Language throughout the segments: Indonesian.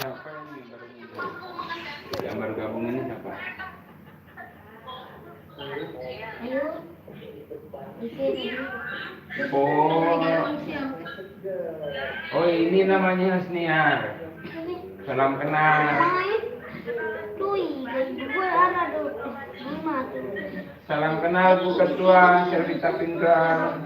Siapa ini yang baru muncul? Yang baru gabung ini siapa? Ayo. Oh ini namanya Hasniar. Salam kenal. Salam kenal Bu Ketua Servita Pinggal.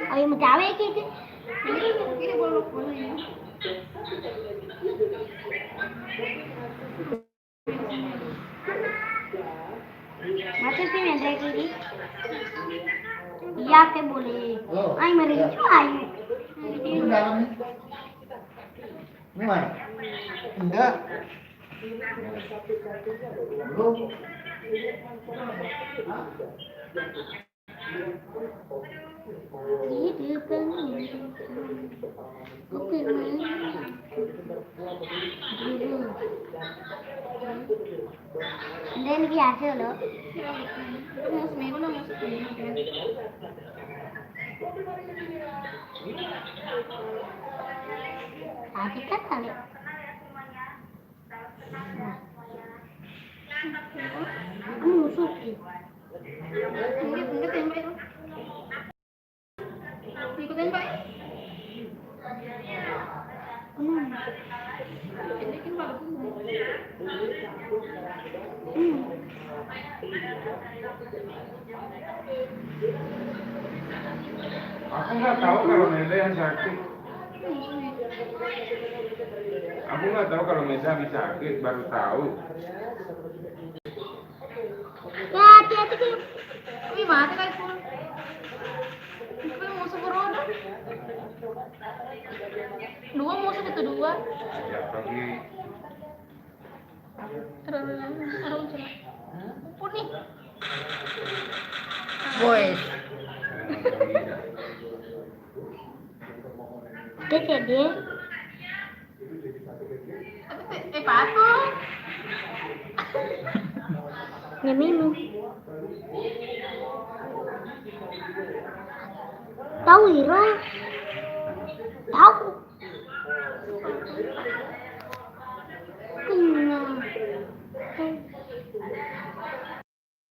Ayo mencawe gitu. Mati sih nanti gini. Iya ke boleh. Ayo mari itu ayo. Memang? Enggak. Belum. Gitu kan. Oke, dan biasa loh. Tadi kan kali. Kamu musuh. Ikutin Pak. Aku nggak tahu kalau Meda yang sakit. Aku nggak tahu kalau Meda habis sakit, baru tahu. Ya, hati-hati sih. Wih, mati kan pun. Wih, musuh beroda. Dua musuh itu dua. Ya pergi. Ada unsur. Pun nih. Boys. Dia. Patung. Minum. Tahu Ira? Tahu. Kenal.